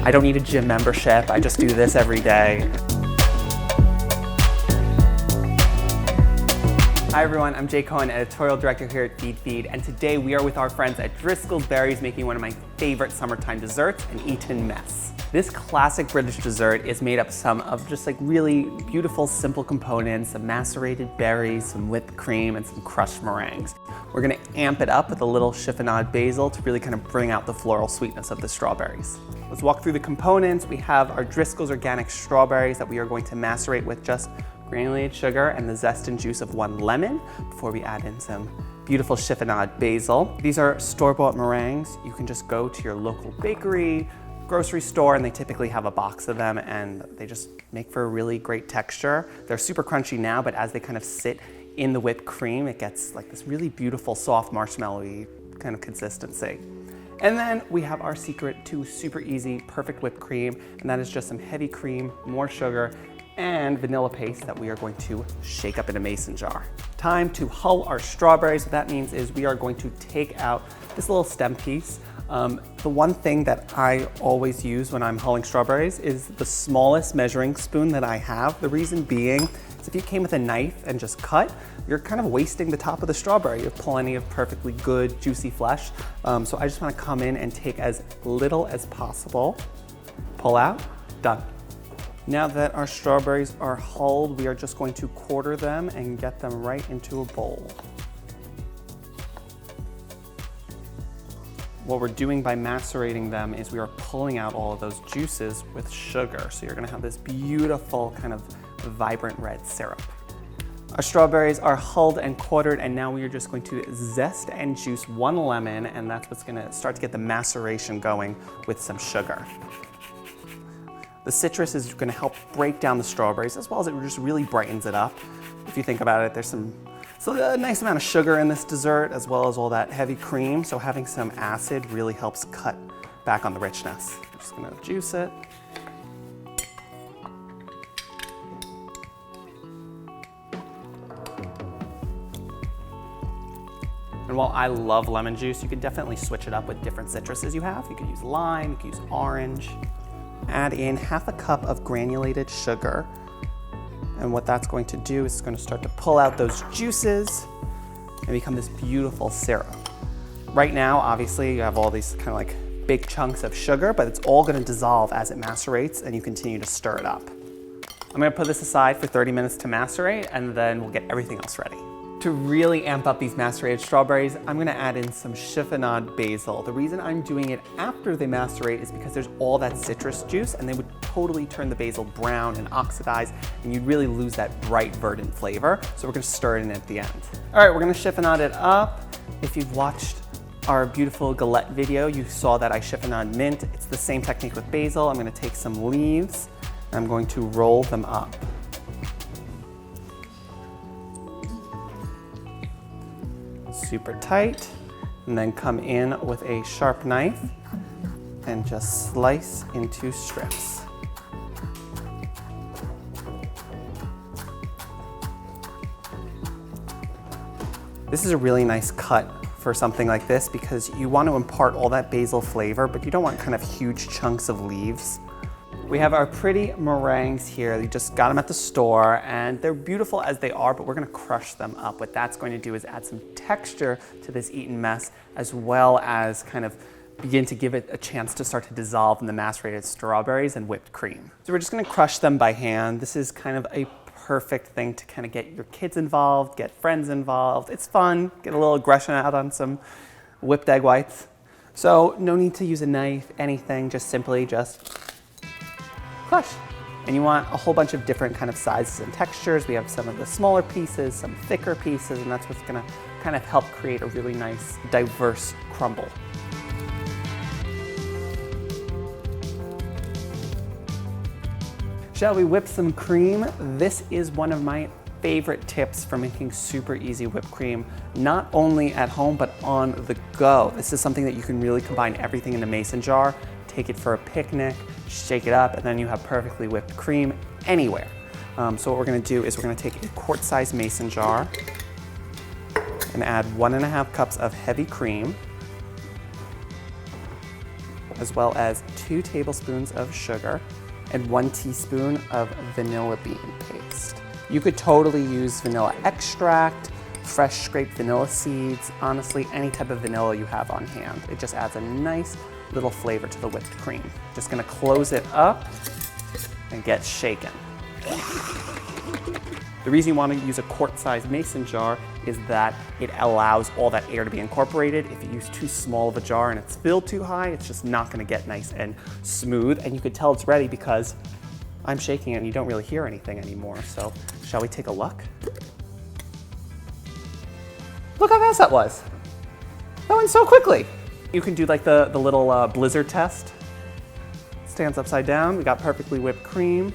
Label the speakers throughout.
Speaker 1: I don't need a gym membership. I just do this every day. Hi everyone, I'm Jay Cohen, editorial director here at FeedFeed, and today we are with our friends at Driscoll's Berries making one of my favorite summertime desserts, an Eton Mess. This classic British dessert is made up of just like really beautiful, simple components, some macerated berries, some whipped cream, and some crushed meringues. We're gonna amp it up with a little chiffonade basil to really kind of bring out the floral sweetness of the strawberries. Let's walk through the components. We have our Driscoll's organic strawberries that we are going to macerate with just granulated sugar and the zest and juice of 1 lemon before we add in some beautiful chiffonade basil. These are store-bought meringues. You can just go to your local bakery, grocery store, and they typically have a box of them, and they just make for a really great texture. They're super crunchy now, but as they kind of sit in the whipped cream, it gets like this really beautiful, soft, marshmallowy kind of consistency. And then we have our secret to super easy, perfect whipped cream, and that is just some heavy cream, more sugar, and vanilla paste that we are going to shake up in a mason jar. Time to hull our strawberries. What that means is we are going to take out this little stem piece. The one thing that I always use when I'm hulling strawberries is the smallest measuring spoon that I have. The reason being is if you came with a knife and just cut, you're kind of wasting the top of the strawberry. You pull any of perfectly good, juicy flesh. So I just wanna come in and take as little as possible, pull out, done. Now that our strawberries are hulled, we are just going to quarter them and get them right into a bowl. What we're doing by macerating them is we are pulling out all of those juices with sugar. So you're gonna have this beautiful kind of vibrant red syrup. Our strawberries are hulled and quartered, and now we are just going to zest and juice 1 lemon, and that's what's gonna start to get the maceration going with some sugar. The citrus is gonna help break down the strawberries, as well as it just really brightens it up. If you think about it, there's a nice amount of sugar in this dessert, as well as all that heavy cream, so having some acid really helps cut back on the richness. I'm just gonna juice it. And while I love lemon juice, you can definitely switch it up with different citruses you have. You could use lime, you could use orange. Add in ½ a cup of granulated sugar. And what that's going to do is it's going to start to pull out those juices and become this beautiful syrup. Right now, obviously, you have all these kind of like big chunks of sugar, but it's all going to dissolve as it macerates and you continue to stir it up. I'm going to put this aside for 30 minutes to macerate, and then we'll get everything else ready. To really amp up these macerated strawberries, I'm gonna add in some chiffonade basil. The reason I'm doing it after they macerate is because there's all that citrus juice, and they would totally turn the basil brown and oxidize, and you'd really lose that bright, verdant flavor. So we're gonna stir it in at the end. All right, we're gonna chiffonade it up. If you've watched our beautiful galette video, you saw that I chiffonade mint. It's the same technique with basil. I'm gonna take some leaves, and I'm going to roll them up. Super tight, and then come in with a sharp knife and just slice into strips. This is a really nice cut for something like this because you want to impart all that basil flavor, but you don't want kind of huge chunks of leaves. We have our pretty meringues here. You just got them at the store, and they're beautiful as they are, but we're gonna crush them up. What that's going to do is add some texture to this Eton Mess, as well as kind of begin to give it a chance to start to dissolve in the macerated strawberries and whipped cream. So we're just gonna crush them by hand. This is kind of a perfect thing to kind of get your kids involved, get friends involved. It's fun, get a little aggression out on some whipped egg whites. So no need to use a knife, anything, just simply crush. And you want a whole bunch of different kind of sizes and textures. We have some of the smaller pieces, some thicker pieces, and that's what's gonna kind of help create a really nice, diverse crumble. Shall we whip some cream? This is one of my favorite tips for making super easy whipped cream, not only at home, but on the go. This is something that you can really combine everything in a mason jar, take it for a picnic, shake it up, and then you have perfectly whipped cream anywhere. So what we're gonna do is we're gonna take a quart-sized mason jar and add 1½ cups of heavy cream. as well as 2 tablespoons of sugar and 1 teaspoon of vanilla bean paste. You could totally use vanilla extract, fresh scraped vanilla seeds, honestly, any type of vanilla you have on hand. It just adds a nice little flavor to the whipped cream. Just gonna close it up and get shaken. The reason you want to use a quart-sized mason jar is that it allows all that air to be incorporated. If you use too small of a jar and it's filled too high, it's just not going to get nice and smooth. And you can tell it's ready because I'm shaking it and you don't really hear anything anymore. So shall we take a look? Look how fast that was. That went so quickly. You can do like the little blizzard test. Stands upside down. We got perfectly whipped cream.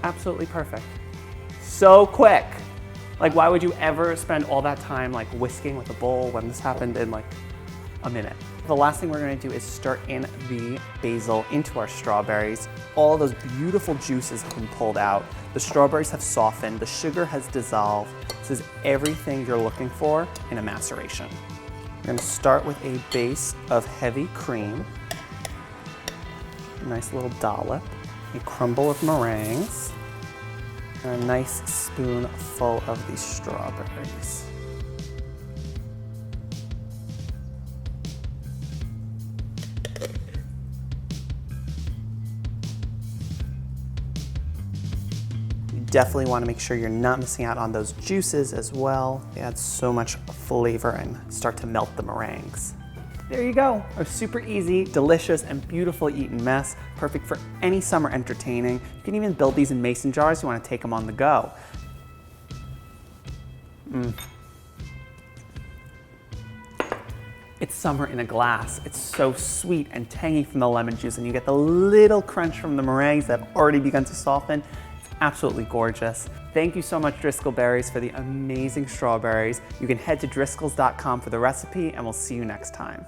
Speaker 1: Absolutely perfect. So quick. Like, why would you ever spend all that time like whisking with a bowl when this happened in like a minute? The last thing we're gonna do is stir in the basil into our strawberries. All those beautiful juices have been pulled out. The strawberries have softened, the sugar has dissolved. This is everything you're looking for in a maceration. We're gonna start with a base of heavy cream. A nice little dollop. A crumble of meringues, and a nice spoonful of these strawberries. You definitely want to make sure you're not missing out on those juices as well. They add so much flavor and start to melt the meringues. There you go, a super easy, delicious, and beautiful Eton mess, perfect for any summer entertaining. You can even build these in mason jars if you want to take them on the go. It's summer in a glass. It's so sweet and tangy from the lemon juice, and you get the little crunch from the meringues that have already begun to soften. It's absolutely gorgeous. Thank you so much, Driscoll Berries, for the amazing strawberries. You can head to driscolls.com for the recipe, and we'll see you next time.